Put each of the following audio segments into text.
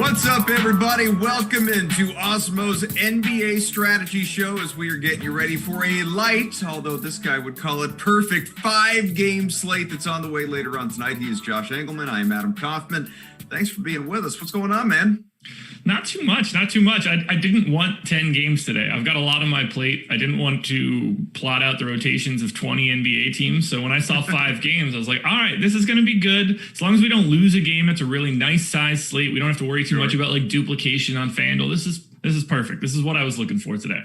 What's up, everybody? Welcome into Awesemo's NBA strategy show as we are getting you ready for a light, although this guy would call it perfect, 5-game slate that's on the way later on tonight. He is Josh Engleman. I am Adam Kaufman. Thanks for being with us. What's going on, man? Not too much. I didn't want 10 games today. I've got a lot on my plate. I didn't want to plot out the rotations of 20 NBA teams. So when I saw 5 games, I was like, all right, this is going to be good. As long as we don't lose a game, it's a really nice size slate. We don't have to worry too much about like duplication on FanDuel. This is perfect. This is what I was looking for today.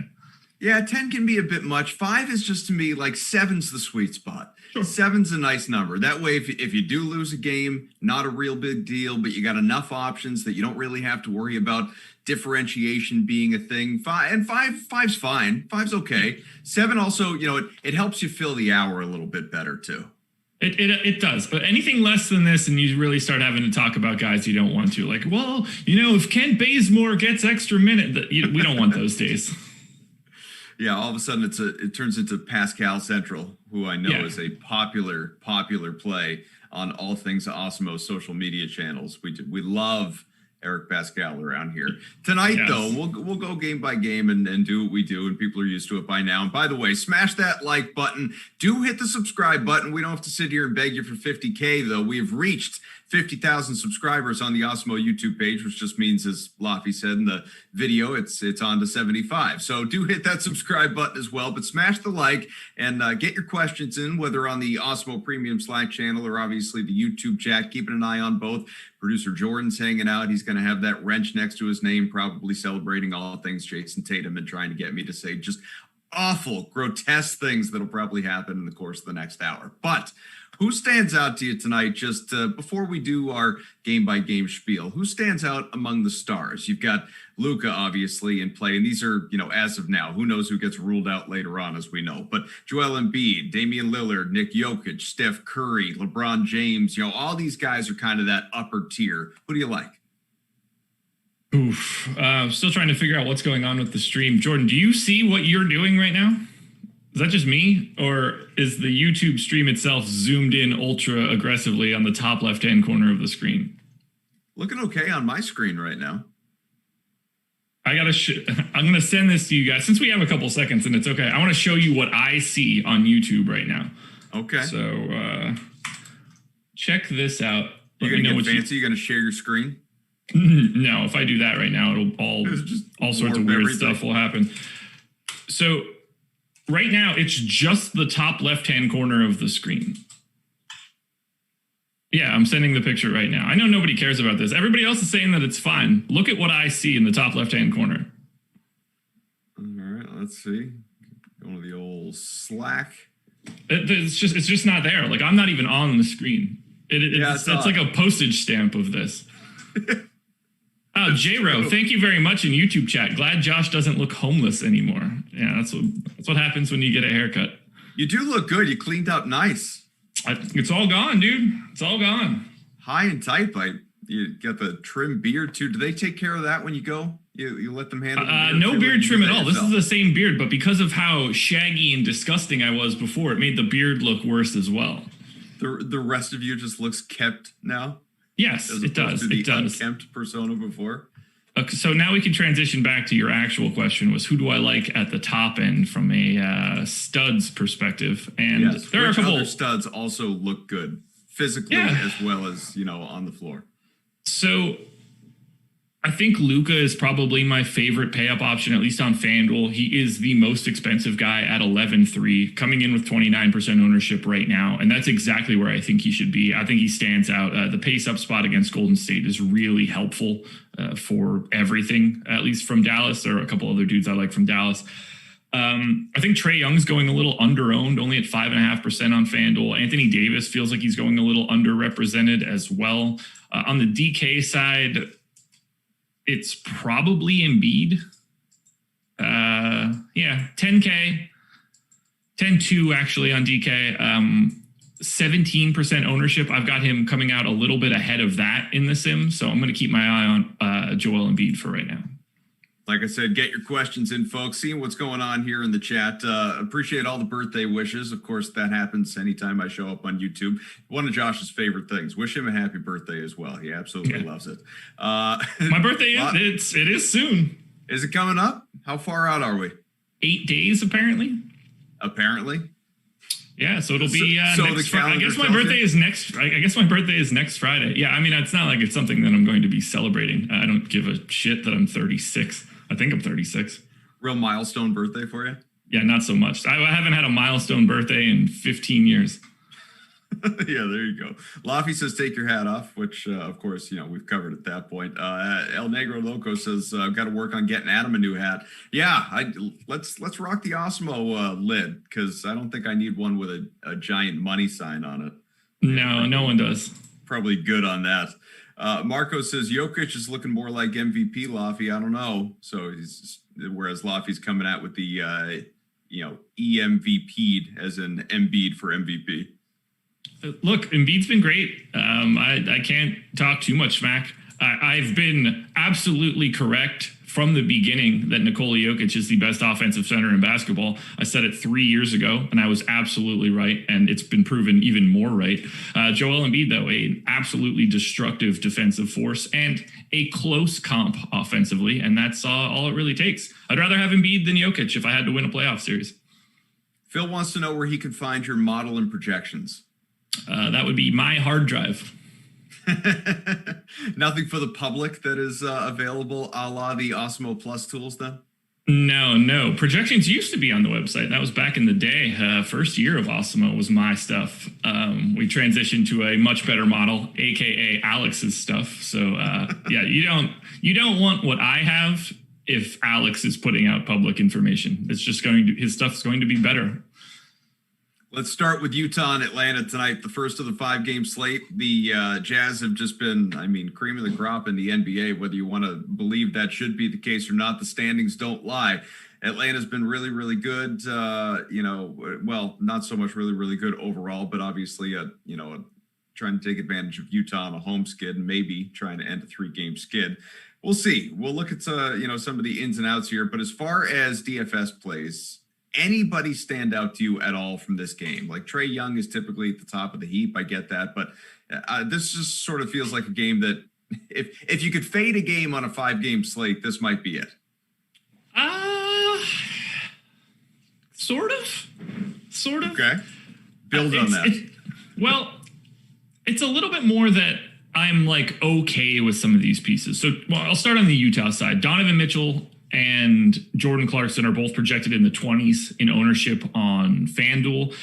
Yeah, 10 can be a bit much. 5 is just to me like 7's the sweet spot. Sure. 7's a nice number. That way, if you do lose a game, not a real big deal, but you got enough options that you don't really have to worry about differentiation being a thing. 5's fine. 5's okay. 7 also, it helps you fill the hour a little bit better too. It does, but anything less than this, and you really start having to talk about guys you don't want to. Like, well, if Kent Bazemore gets extra minute, we don't want those days. Yeah, all of a sudden it turns into Pascal Central, who I know is a popular play on all things Awesemo social media channels. We love Eric Pascal around here. Tonight, though, we'll go game by game and do what we do, and people are used to it by now. And by the way, smash that like button. Do hit the subscribe button. We don't have to sit here and beg you for 50K, though. We have reached 50,000 subscribers on the Awesemo YouTube page, which just means, as Laffy said in the video, it's on to 75. So do hit that subscribe button as well, but smash the like and get your questions in, whether on the Awesemo Premium Slack channel or obviously the YouTube chat. Keeping an eye on both. Producer Jordan's hanging out. He's going to have that wrench next to his name, probably celebrating all things Jason Tatum and trying to get me to say just awful, grotesque things that'll probably happen in the course of the next hour. But who stands out to you tonight, just before we do our game-by-game spiel? Who stands out among the stars? You've got Luka, obviously, in play, and these are, as of now, who knows who gets ruled out later on, as we know. But Joel Embiid, Damian Lillard, Nick Jokic, Steph Curry, LeBron James, all these guys are kind of that upper tier. Who do you like? Oof. Still trying to figure out what's going on with the stream. Jordan, do you see what you're doing right now? Is that just me, or is the YouTube stream itself zoomed in ultra aggressively on the top left-hand corner of the screen? Looking okay on my screen right now. I'm going to send this to you guys. Since we have a couple seconds and it's okay, I want to show you what I see on YouTube right now. Okay. So check this out. You're going to get fancy? You're going to share your screen? No, if I do that right now, it'll all sorts of weird stuff will happen. So right now, it's just the top left-hand corner of the screen. Yeah, I'm sending the picture right now. I know nobody cares about this. Everybody else is saying that it's fine. Look at what I see in the top left-hand corner. All right, let's see. Going to the old Slack. It's just not there. Like, I'm not even on the screen. It's like a postage stamp of this. Oh, J-Ro, thank you very much in YouTube chat. Glad Josh doesn't look homeless anymore. Yeah, that's what happens when you get a haircut. You do look good. You cleaned up nice. It's all gone, dude. It's all gone. High and tight, you got the trim beard too. Do they take care of that when you go? You let them handle it? No beard trim at all. This is the same beard, but because of how shaggy and disgusting I was before, it made the beard look worse as well. The rest of you just looks kept now? Yes, it does. It does. Unkempt persona before. So now we can transition back to your actual question: was who do I like at the top end from a studs perspective? And yes, there are a couple other studs also look good physically as well as on the floor. So I think Luka is probably my favorite pay-up option, at least on FanDuel. He is the most expensive guy at 11.3, coming in with 29% ownership right now, and that's exactly where I think he should be. I think he stands out. The pace-up spot against Golden State is really helpful for everything, at least from Dallas. There are a couple other dudes I like from Dallas. I think Trae Young's going a little under-owned, only at 5.5% on FanDuel. Anthony Davis feels like he's going a little underrepresented as well. On the DK side, it's probably Embiid. 10K, 10.2 actually on DK. 17% ownership. I've got him coming out a little bit ahead of that in the sim, so I'm going to keep my eye on Joel Embiid for right now. Like I said, get your questions in, folks. Seeing what's going on here in the chat. Appreciate all the birthday wishes. Of course, that happens anytime I show up on YouTube. One of Josh's favorite things. Wish him a happy birthday as well. He absolutely loves it. My birthday it is soon. Is it coming up? How far out are we? 8 days, apparently. Apparently. Yeah, so it'll be next Friday. I guess my birthday is next Friday. Yeah, I mean, it's not like it's something that I'm going to be celebrating. I don't give a shit that I'm 36. I think I'm 36. Real milestone birthday for you? Yeah, not so much. I haven't had a milestone birthday in 15 years. Yeah, there you go. Laffy says, take your hat off, which, of course, we've covered at that point. El Negro Loco says, I've got to work on getting Adam a new hat. Yeah, let's rock the Awesemo lid, because I don't think I need one with a giant money sign on it. No one does. Probably good on that. Marco says, Jokic is looking more like MVP Laffy. I don't know. So whereas Laffy's coming out with the, EMVP'd as in Embiid for MVP. Look, Embiid's been great. I can't talk too much smack. I've been absolutely correct from the beginning that Nikola Jokic is the best offensive center in basketball. I said it 3 years ago, and I was absolutely right, and it's been proven even more right. Joel Embiid, though, an absolutely destructive defensive force and a close comp offensively, and that's all it really takes. I'd rather have Embiid than Jokic if I had to win a playoff series. Phil wants to know where he can find your model and projections. That would be my hard drive. Nothing for the public that is available a la the Awesemo Plus tools, then? No. Projections used to be on the website. That was back in the day. First year of Awesemo was my stuff. We transitioned to a much better model, aka Alex's stuff. So yeah, you don't want what I have if Alex is putting out public information. It's just his stuff's going to be better. Let's start with Utah and Atlanta tonight, the first of the 5-game slate. The Jazz have just been, cream of the crop in the NBA, whether you want to believe that should be the case or not. The standings don't lie. Atlanta's been really, really good. Not so much really, really good overall, but obviously, trying to take advantage of Utah on a home skid and maybe trying to end a 3-game skid. We'll see. We'll look at, some of the ins and outs here. But as far as DFS plays, anybody stand out to you at all from this game? Like Trae Young is typically at the top of the heap. I get that. But this just sort of feels like a game that if you could fade a game on a 5-game slate, this might be it. Sort of. Okay. Build on that. It's a little bit more that I'm like okay with some of these pieces. So I'll start on the Utah side. Donovan Mitchell and Jordan Clarkson are both projected in the 20s in ownership on FanDuel.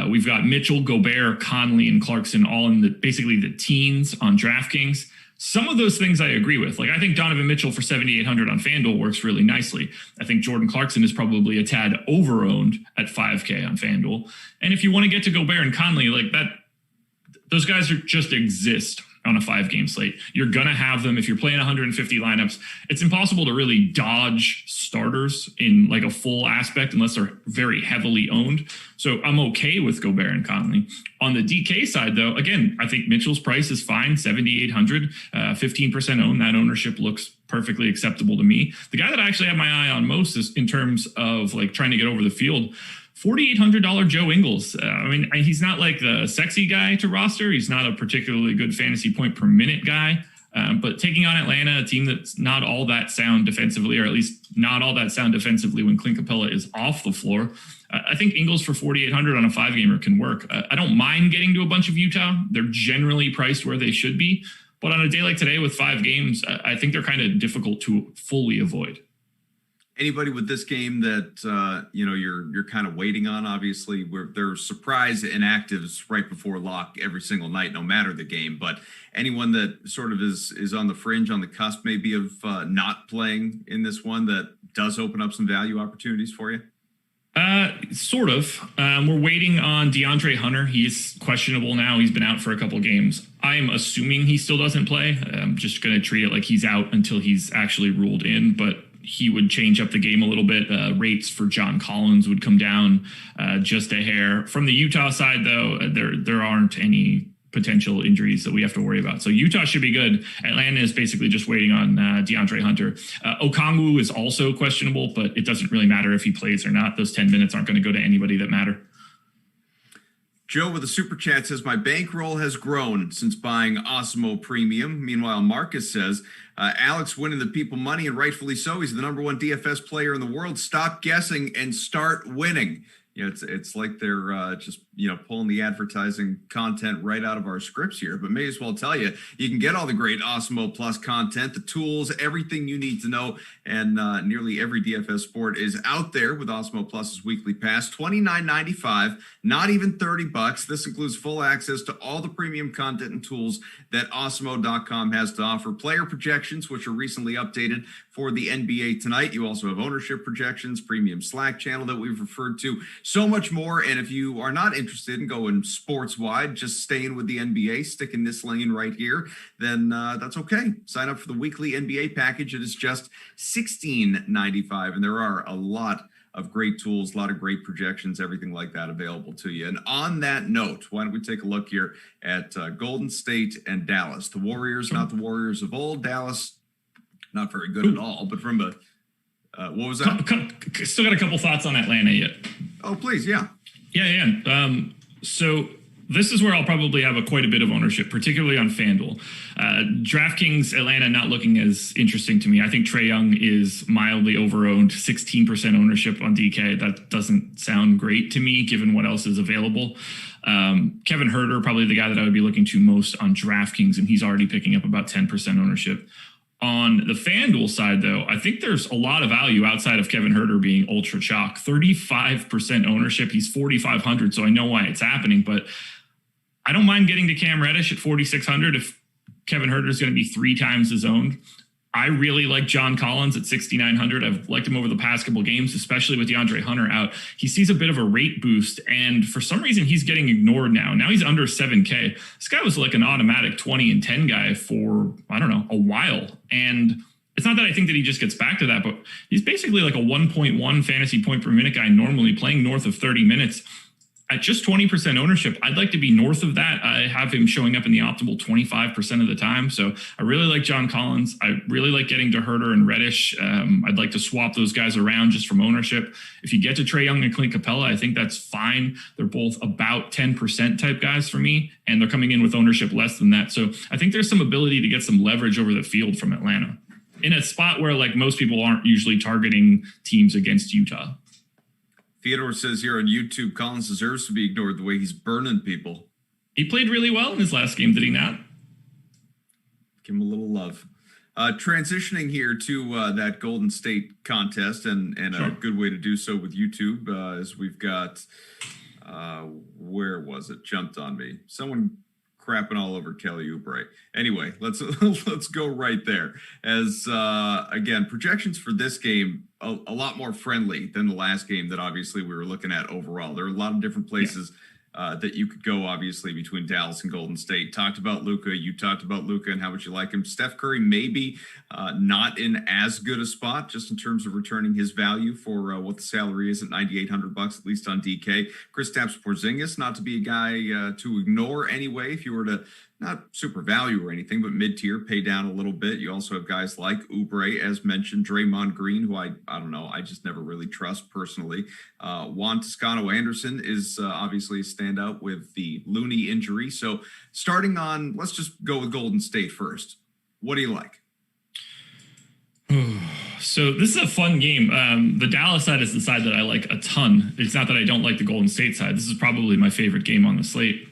We've got Mitchell, Gobert, Conley, and Clarkson all in basically the teens on DraftKings. Some of those things I agree with. Like I think Donovan Mitchell for 7,800 on FanDuel works really nicely. I think Jordan Clarkson is probably a tad over-owned at 5K on FanDuel. And if you want to get to Gobert and Conley, like that, those guys just exist on a 5-game slate. You're going to have them if you're playing 150 lineups. It's impossible to really dodge starters in like a full aspect unless they're very heavily owned. So I'm okay with Gobert and Conley. On the DK side, though, again, I think Mitchell's price is fine, 7,800, 15% owned. That ownership looks perfectly acceptable to me. The guy that I actually have my eye on most is in terms of like trying to get over the field, $4,800 Joe Ingles. He's not like the sexy guy to roster. He's not a particularly good fantasy point per minute guy. But taking on Atlanta, a team that's not all that sound defensively, or at least not all that sound defensively when Clint Capella is off the floor, I think Ingles for 4,800 on a 5-gamer can work. I don't mind getting to a bunch of Utah. They're generally priced where they should be. But on a day like today with 5 games, I think they're kind of difficult to fully avoid. Anybody with this game that you're kind of waiting on? Obviously, where there's surprise inactives right before lock every single night, no matter the game. But anyone that sort of is on the fringe, on the cusp, maybe of not playing in this one, that does open up some value opportunities for you. Sort of. We're waiting on DeAndre Hunter. He's questionable now. He's been out for a couple games. I'm assuming he still doesn't play. I'm just going to treat it like he's out until he's actually ruled in. But he would change up the game a little bit. Rates for John Collins would come down just a hair. From the Utah side, though, there aren't any potential injuries that we have to worry about. So Utah should be good. Atlanta is basically just waiting on DeAndre Hunter. Okongwu is also questionable, but it doesn't really matter if he plays or not. Those 10 minutes aren't going to go to anybody that matter. Joe with a super chat says, my bankroll has grown since buying Awesemo Premium. Meanwhile, Marcus says, Alex winning the people money, and rightfully so. He's the number one DFS player in the world. Stop guessing and start winning. It's like they're just pulling the advertising content right out of our scripts here. But may as well tell you, you can get all the great Awesemo Plus content, the tools, everything you need to know, and nearly every DFS sport is out there with Awesemo Plus's weekly pass. $29.95, not even $30. This includes full access to all the premium content and tools that Awesemo.com has to offer. Player projections, which are recently updated for the NBA tonight. You also have ownership projections, premium Slack channel that we've referred to, so much more. And if you are not interested in going sports wide, just staying with the NBA, sticking this lane right here, then that's okay. Sign up for the weekly NBA package. It is just $16.95. And there are a lot of great tools, a lot of great projections, everything like that available to you. And on that note, why don't we take a look here at Golden State and Dallas? The Warriors, not the Warriors of old. Dallas, not very good at all. But from what was that? Still got a couple thoughts on Atlanta yet. Oh, please, yeah. Yeah. So this is where I'll probably have quite a bit of ownership, particularly on FanDuel. DraftKings Atlanta not looking as interesting to me. I think Trae Young is mildly overowned, 16% ownership on DK. That doesn't sound great to me, given what else is available. Kevin Herter, probably the guy that I would be looking to most on DraftKings, and he's already picking up about 10% ownership. On the FanDuel side, though, I think there's a lot of value outside of Kevin Herter being ultra chalk. 35% ownership. He's 4,500, so I know why it's happening. But I don't mind getting to Cam Reddish at 4,600 if Kevin Herter is going to be 3 times his owned. I really like John Collins at 6,900. I've liked him over the past couple of games, especially with DeAndre Hunter out. He sees a bit of a rate boost, and for some reason, he's getting ignored now. Now he's under 7K. This guy was like an automatic 20 and 10 guy for, I don't know, a while. And it's not that I think that he just gets back to that, but he's basically like a 1.1 fantasy point per minute guy normally, playing north of 30 minutes. At just 20% ownership, I'd like to be north of that. I have him showing up in the optimal 25% of the time. So I really like John Collins. I really like getting to Herter and Reddish. I'd like to swap those guys around just from ownership. If you get to Trae Young and Clint Capella, I think that's fine. They're both about 10% type guys for me, and they're coming in with ownership less than that. So I think there's some ability to get some leverage over the field from Atlanta in a spot where like most people aren't usually targeting teams against Utah. Theodore says here on YouTube, Collins deserves to be ignored the way he's burning people. He played really well in his last game, did he not? Give him a little love. Transitioning here to that Golden State contest, and sure, a good way to do so with YouTube is we've got, where was it? Jumped on me. Someone crapping all over Kelly Oubre. Anyway, let's go right there. As again, projections for this game a lot more friendly than the last game that obviously we were looking at overall. There are a lot of different places that you could go, obviously, between Dallas and Golden State. Talked about Luka. You talked about Luka and how much you like him. Steph Curry maybe not in as good a spot just in terms of returning his value for what the salary is at $9,800, at least on DK. Kristaps Porzingis, not to be a guy to ignore anyway. If you were to not super value or anything, but mid-tier, pay down a little bit. You also have guys like Oubre, as mentioned, Draymond Green, who I don't know, I just never really trust personally. Juan Toscano Anderson is obviously a standout with the Looney injury. So starting on, let's just go with Golden State first. What do you like? So this is a fun game. The Dallas side is the side that I like a ton. It's not that I don't like the Golden State side. This is probably my favorite game on the slate.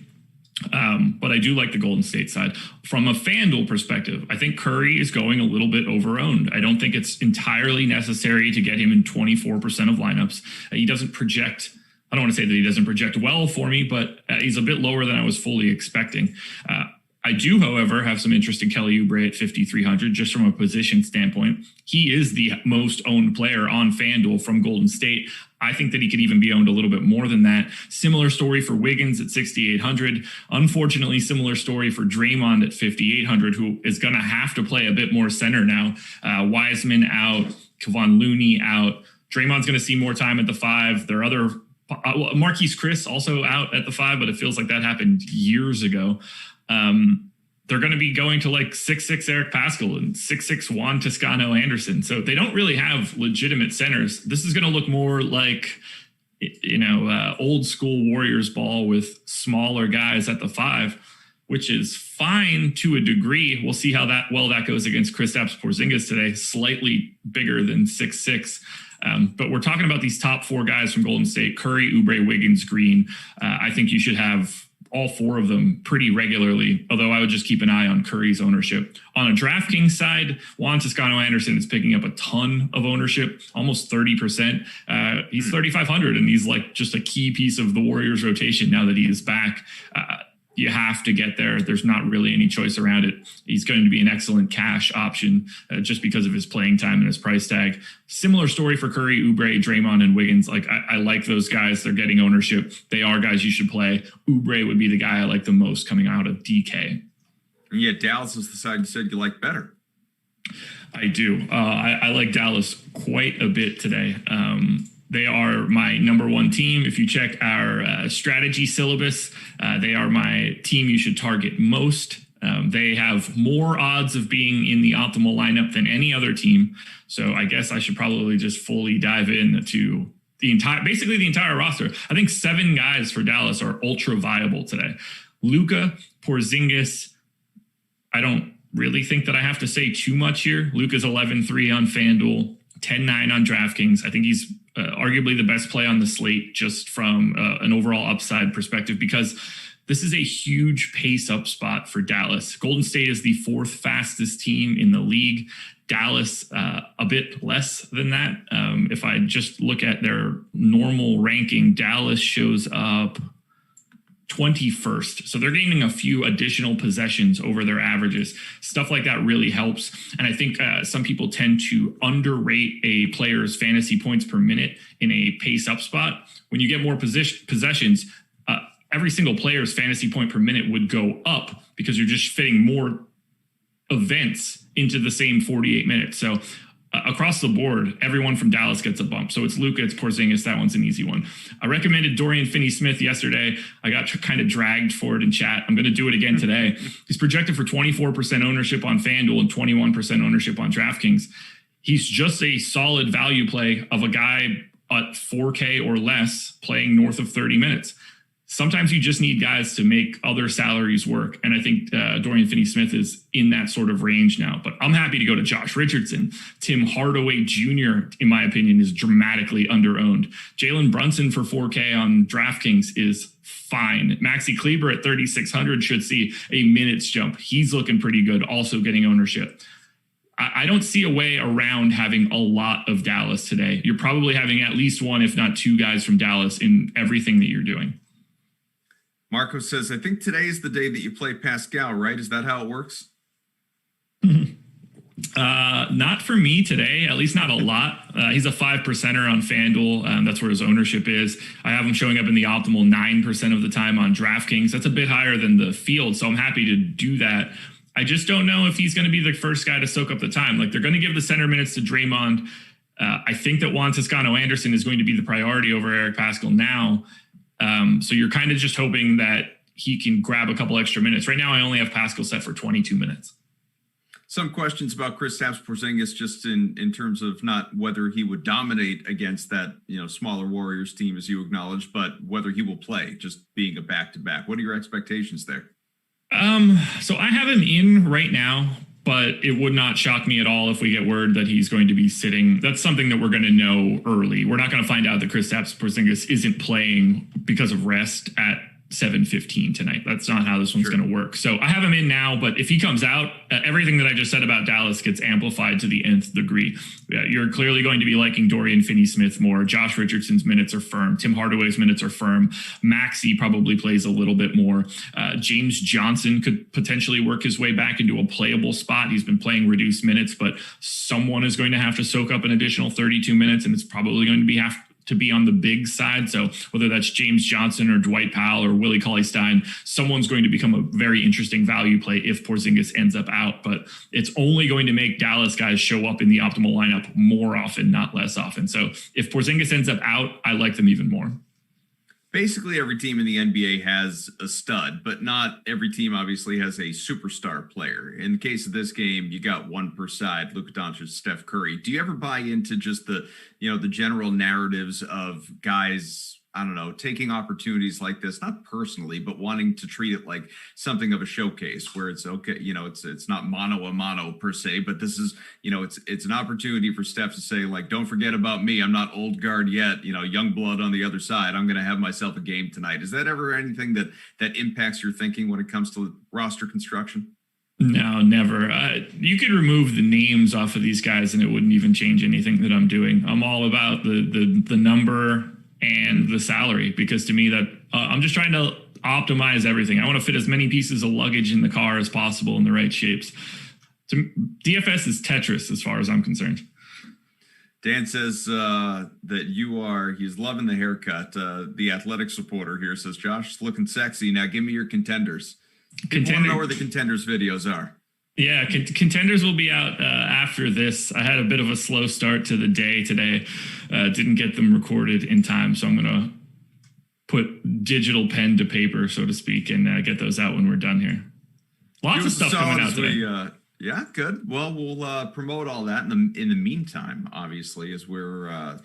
But I do like the Golden State side. From a FanDuel perspective, I think Curry is going a little bit overowned. I don't think it's entirely necessary to get him in 24% of lineups. He doesn't project, I don't want to say that he doesn't project well for me, but he's a bit lower than I was fully expecting. I do, however, have some interest in Kelly Oubre at 5,300, just from a position standpoint. He is the most owned player on FanDuel from Golden State. I think that he could even be owned a little bit more than that. Similar story for Wiggins at 6,800. Unfortunately, similar story for Draymond at 5,800, who is going to have to play a bit more center now. Wiseman out, Kevon Looney out. Draymond's going to see more time at the 5. There are other Marquise Chris also out at the 5, but it feels like that happened years ago. They're going to be going to like 6'6" Eric Paschall and 6'6" Juan Toscano Anderson. So they don't really have legitimate centers. This is going to look more like, old school Warriors ball with smaller guys at the 5, which is fine to a degree. We'll see how that goes against Kristaps Porzingis today, slightly bigger than 6'6". But we're talking about these top 4 guys from Golden State: Curry, Oubre, Wiggins, Green. I think you should have all 4 of them pretty regularly, although I would just keep an eye on Curry's ownership. On a DraftKings side, Juan Toscano Anderson is picking up a ton of ownership, almost 30%. He's 3,500, and he's like just a key piece of the Warriors rotation now that he is back. You have to get there. There's not really any choice around it. He's going to be an excellent cash option just because of his playing time and his price tag. Similar story for Curry, Oubre, Draymond, and Wiggins. Like I like those guys. They're getting ownership. They are guys you should play. Oubre would be the guy I like the most coming out of DK. And yet Dallas is the side you said you like better. I do. I like Dallas quite a bit today. They are my number 1 team. If you check our strategy syllabus, they are my team you should target most. They have more odds of being in the optimal lineup than any other team. So I guess I should probably just fully dive into the entire roster. I think 7 guys for Dallas are ultra viable today. Luka, Porzingis. I don't really think that I have to say too much here. Luka's 11-3 on FanDuel, 10-9 on DraftKings. I think he's arguably the best play on the slate just from an overall upside perspective, because this is a huge pace up spot for Dallas. Golden State is the 4th fastest team in the league. Dallas, a bit less than that. If I just look at their normal ranking, Dallas shows up 21st. So they're gaining a few additional possessions over their averages. Stuff like that really helps. And I think some people tend to underrate a player's fantasy points per minute in a pace up spot. When you get more possessions, every single player's fantasy point per minute would go up because you're just fitting more events into the same 48 minutes. So across the board, everyone from Dallas gets a bump. So it's Luka, it's Porzingis. That one's an easy one. I recommended Dorian Finney-Smith yesterday. I got kind of dragged for it in chat. I'm going to do it again today. He's projected for 24% ownership on FanDuel and 21% ownership on DraftKings. He's just a solid value play of a guy at 4K or less playing north of 30 minutes. Sometimes you just need guys to make other salaries work. And I think Dorian Finney-Smith is in that sort of range now. But I'm happy to go to Josh Richardson. Tim Hardaway Jr., in my opinion, is dramatically underowned. Jalen Brunson for 4K on DraftKings is fine. Maxi Kleber at 3,600 should see a minutes jump. He's looking pretty good, also getting ownership. I don't see a way around having a lot of Dallas today. You're probably having at least 1, if not 2 guys from Dallas in everything that you're doing. Marco says, I think today is the day that you play Pascal, right? Is that how it works? Not for me today, at least not a lot. He's a 5%er on FanDuel. That's where his ownership is. I have him showing up in the optimal 9% of the time on DraftKings. That's a bit higher than the field, so I'm happy to do that. I just don't know if he's going to be the first guy to soak up the time. Like, they're going to give the center minutes to Draymond. I think that Juan Toscano Anderson is going to be the priority over Eric Paschall now. So you're kind of just hoping that he can grab a couple extra minutes. Right now, I only have Paschall set for 22 minutes. Some questions about Kristaps Porzingis, just in terms of not whether he would dominate against that, smaller Warriors team, as you acknowledged, but whether he will play, just being a back-to-back. What are your expectations there? So I have him in right now, but it would not shock me at all if we get word that he's going to be sitting. That's something that we're going to know early. We're not going to find out that Kristaps Porzingis isn't playing because of rest at 7:15 tonight. That's not how this one's going to work. So I have him in now, but if he comes out, everything that I just said about Dallas gets amplified to the nth degree. You're clearly going to be liking Dorian Finney-Smith more. Josh Richardson's minutes are firm. Tim Hardaway's minutes are firm. Maxey probably plays a little bit more. James Johnson could potentially work his way back into a playable spot. He's been playing reduced minutes, but someone is going to have to soak up an additional 32 minutes, and it's probably going to be to be on the big side. So whether that's James Johnson or Dwight Powell or Willie Cauley-Stein, someone's going to become a very interesting value play if Porzingis ends up out. But it's only going to make Dallas guys show up in the optimal lineup more often, not less often. So if Porzingis ends up out, I like them even more. basically every team in the NBA has a stud, but not every team obviously has a superstar player. In the case of this game, you got one per side, Luka Doncic, Steph Curry. Do you ever buy into just the general narratives of guys, I don't know, taking opportunities like this, not personally, but wanting to treat it like something of a showcase where it's okay, it's not mano a mano per se, but this is, it's an opportunity for Steph to say, like, don't forget about me. I'm not old guard yet, young blood on the other side. I'm going to have myself a game tonight. Is that ever anything that impacts your thinking when it comes to roster construction? No, never. You could remove the names off of these guys and it wouldn't even change anything that I'm doing. I'm all about the number and the salary, because to me that I'm just trying to optimize everything. I want to fit as many pieces of luggage in the car as possible in the right shapes. DFS is Tetris as far as I'm concerned. Dan says that he's loving the haircut. The athletic supporter here says, Josh, it's looking sexy. Now give me your contenders. I want to know where the contenders videos are. Yeah, contenders will be out after this. I had a bit of a slow start to the day today. Didn't get them recorded in time, so I'm going to put digital pen to paper, so to speak, and get those out when we're done here. Lots of stuff coming out today. Yeah, good. Well, we'll promote all that in the meantime, obviously, as we're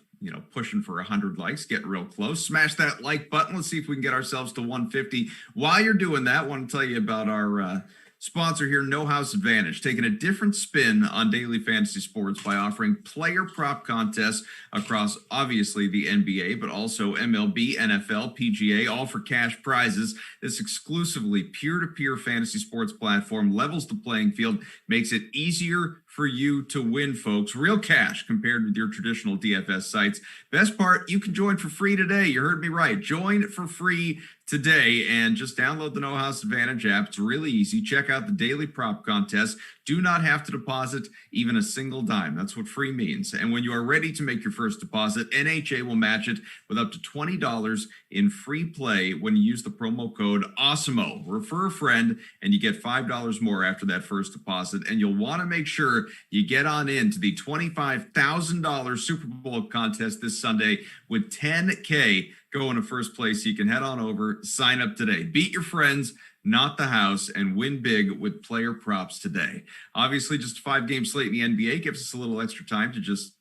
pushing for 100 likes, getting real close. Smash that like button. Let's see if we can get ourselves to 150. While you're doing that, I want to tell you about our sponsor here, No House Advantage, taking a different spin on daily fantasy sports by offering player prop contests across obviously the NBA, but also MLB, NFL, PGA, all for cash prizes. This exclusively peer-to-peer fantasy sports platform levels the playing field, makes it easier for you to win, folks. Real cash compared with your traditional DFS sites. Best part, you can join for free today. You heard me right. Join for free today and just download the No House Advantage app. It's really easy. Check out the daily prop contest. Do not have to deposit even a single dime. That's what free means. And when you are ready to make your first deposit, NHA will match it with up to $20 in free play when you use the promo code Awesemo. Refer a friend and you get $5 more after that first deposit. And you'll want to make sure you get on into the $25,000 Super Bowl contest this Sunday with $10K going to first place. You can head on over, sign up today. Beat your friends, not the house, and win big with player props today. Obviously, just a 5-game slate in the NBA gives us a little extra time to just,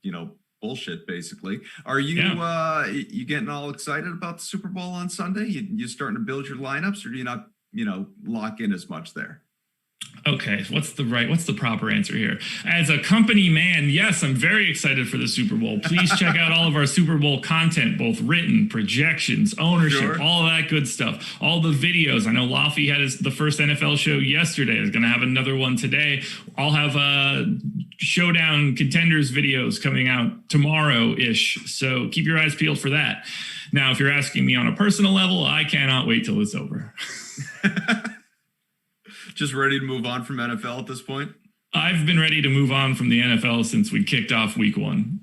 bullshit, basically. Are you you getting all excited about the Super Bowl on Sunday? You starting to build your lineups, or do you not, lock in as much there? Okay, what's the proper answer here? As a company man, yes, I'm very excited for the Super Bowl. Please check out all of our Super Bowl content, both written, projections, ownership, all of that good stuff. All the videos. I know Laffy had the first NFL show yesterday. He's going to have another one today. I'll have showdown contenders videos coming out tomorrow-ish. So keep your eyes peeled for that. Now, if you're asking me on a personal level, I cannot wait till it's over. Just ready to move on from NFL at this point? I've been ready to move on from the NFL since we kicked off week 1.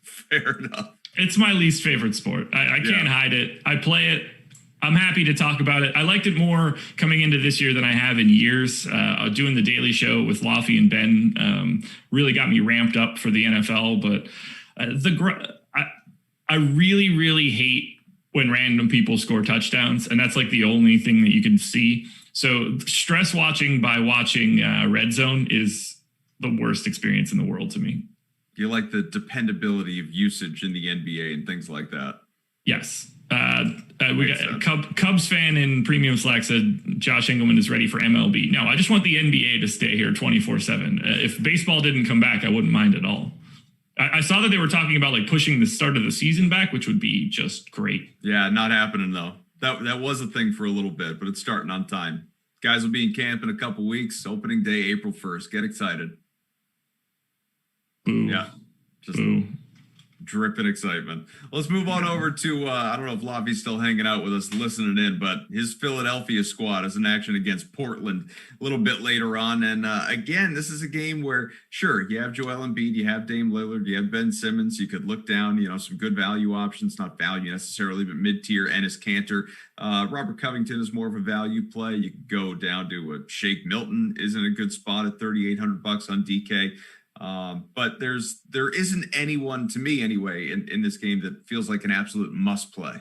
Fair enough. It's my least favorite sport. I can't hide it. I play it. I'm happy to talk about it. I liked it more coming into this year than I have in years. Doing the Daily Show with Laffy and Ben really got me ramped up for the NFL. But I really, really hate when random people score touchdowns. And that's like the only thing that you can see. So stress watching by watching Red Zone is the worst experience in the world to me. You like the dependability of usage in the NBA and things like that? Yes. We got Cubs fan in Premium Slack said Josh Engleman is ready for MLB. No, I just want the NBA to stay here 24/7. If baseball didn't come back, I wouldn't mind at all. I saw that they were talking about like pushing the start of the season back, which would be just great. Yeah, not happening though. That was a thing for a little bit, but it's starting on time. Guys will be in camp in a couple weeks. Opening day, April 1st. Get excited. Boo. Yeah. Just Boo. Dripping excitement. Let's move on over to, I don't know if Laffy's still hanging out with us, listening in, but his Philadelphia squad is in action against Portland a little bit later on. And again, this is a game where, sure, you have Joel Embiid, you have Dame Lillard, you have Ben Simmons. You could look down, some good value options, not value necessarily, but mid-tier. Ennis Cantor. Robert Covington is more of a value play. You could go down to a Shake Milton is in a good spot at $3,800 on DK. But there isn't anyone, to me anyway, in this game that feels like an absolute must play.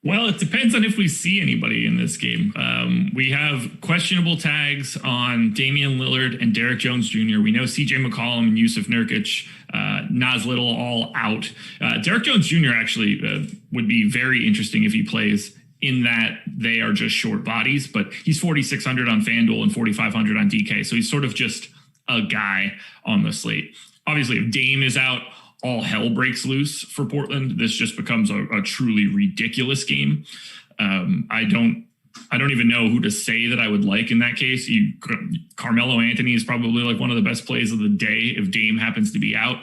Well, it depends on if we see anybody in this game. We have questionable tags on Damian Lillard and Derek Jones Jr. We know CJ McCollum and Yusuf Nurkic, Nas Little all out. Derek Jones Jr. actually would be very interesting if he plays, in that they are just short bodies, but he's 4,600 on FanDuel and 4,500 on DK. So he's sort of just a guy on the slate. Obviously, if Dame is out, all hell breaks loose for Portland. This just becomes a truly ridiculous game. I don't even know who to say that I would like in that case. Carmelo Anthony is probably like one of the best plays of the day if Dame happens to be out.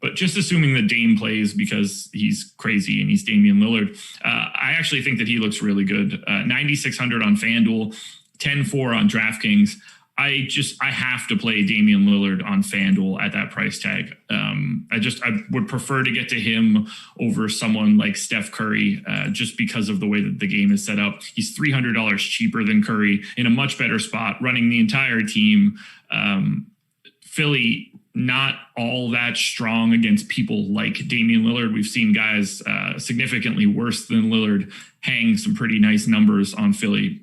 But just assuming that Dame plays because he's crazy and he's Damian Lillard, I actually think that he looks really good. 9,600 on FanDuel, 10-4 on DraftKings. I have to play Damian Lillard on FanDuel at that price tag. I would prefer to get to him over someone like Steph Curry, just because of the way that the game is set up. He's $300 cheaper than Curry, in a much better spot, running the entire team. Philly, not all that strong against people like Damian Lillard. We've seen guys significantly worse than Lillard hang some pretty nice numbers on Philly.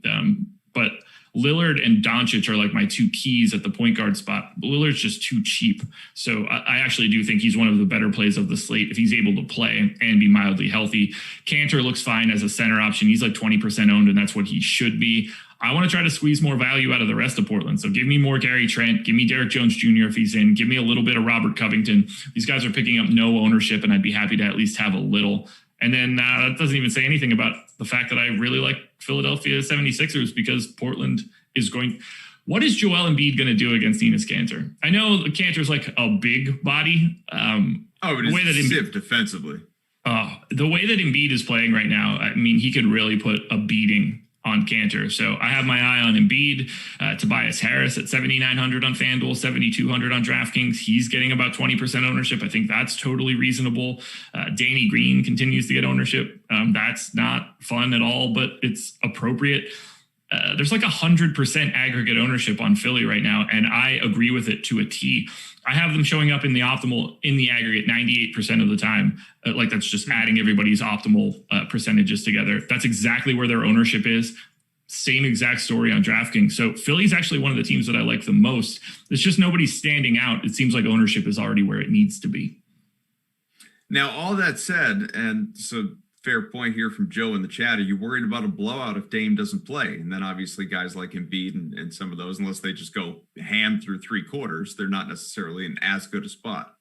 But Lillard and Doncic are like my two keys at the point guard spot. Lillard's just too cheap. So I actually do think he's one of the better plays of the slate if he's able to play and be mildly healthy. Cantor looks fine as a center option. He's like 20% owned, and that's what he should be. I want to try to squeeze more value out of the rest of Portland. So give me more Gary Trent. Give me Derek Jones Jr. if he's in. Give me a little bit of Robert Covington. These guys are picking up no ownership, and I'd be happy to at least have a little. And then that doesn't even say anything about the fact that I really like Philadelphia 76ers, because Portland is going. What is Joel Embiid going to do against Enes Kanter? I know Kanter's like a big body. But it's stiff defensively. The way that Embiid is playing right now, I mean, he could really put a beating on Kanter. So I have my eye on Embiid. Tobias Harris at 7,900 on FanDuel, 7,200 on DraftKings. He's getting about 20% ownership. I think that's totally reasonable. Danny Green continues to get ownership. That's not fun at all, but it's appropriate. There's like 100% aggregate ownership on Philly right now, and I agree with it to a T. I have them showing up in the optimal, in the aggregate, 98% of the time. Like that's just adding everybody's optimal percentages together. That's exactly where their ownership is. Same exact story on DraftKings. So Philly's actually one of the teams that I like the most. It's just nobody's standing out. It seems like ownership is already where it needs to be. Now, all that said, and so fair point here from Joe in the chat, are you worried about a blowout if Dame doesn't play? And then obviously guys like Embiid and some of those, unless they just go ham through three quarters, they're not necessarily in as good a spot.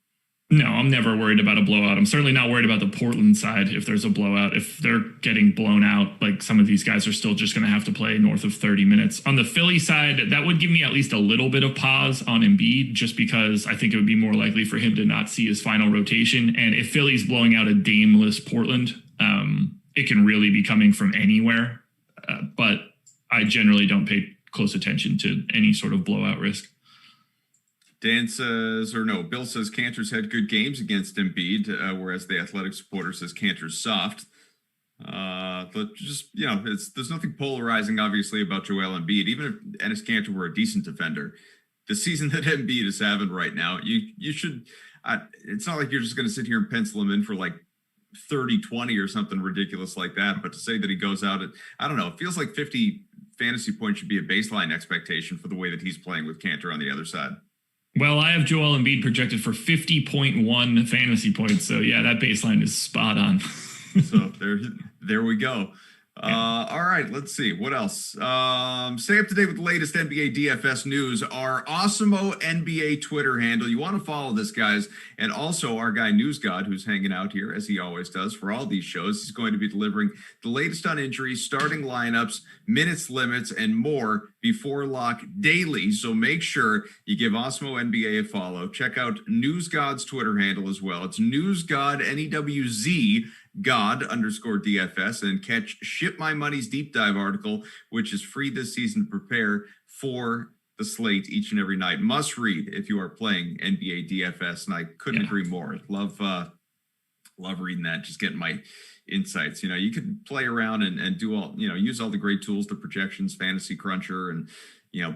No, I'm never worried about a blowout. I'm certainly not worried about the Portland side if there's a blowout. If they're getting blown out, like some of these guys are still just going to have to play north of 30 minutes. On the Philly side, that would give me at least a little bit of pause on Embiid, just because I think it would be more likely for him to not see his final rotation. And if Philly's blowing out a Dameless Portland, it can really be coming from anywhere. But I generally don't pay close attention to any sort of blowout risk. Dan says, or no, Bill says Kanter's had good games against Embiid, whereas the Athletic supporter says Kanter's soft. But just, there's nothing polarizing, obviously, about Joel Embiid. Even if Enes Kanter were a decent defender, the season that Embiid is having right now, you should, it's not like you're just going to sit here and pencil him in for like 30-20 or something ridiculous like that. But to say that he goes out at, I don't know, it feels like 50 fantasy points should be a baseline expectation for the way that he's playing with Kanter on the other side. Well, I have Joel Embiid projected for 50.1 fantasy points. So, yeah, that baseline is spot on. So there we go. All right, let's see. What else? Stay up to date with the latest NBA DFS news. Our Awesemo NBA Twitter handle. You want to follow this, guys. And also our guy, News God, who's hanging out here, as he always does, for all these shows. He's going to be delivering the latest on injuries, starting lineups, minutes limits, and more before lock daily. So make sure you give Awesemo NBA a follow. Check out News God's Twitter handle as well. It's News God, NEWZ, God_DFS, and catch Ship My Money's deep dive article, which is free this season to prepare for the slate each and every night. Must read if you are playing NBA DFS, and I couldn't agree more. Love Love reading that, just getting my insights. You could play around and do all, use all the great tools, the projections, Fantasy Cruncher, and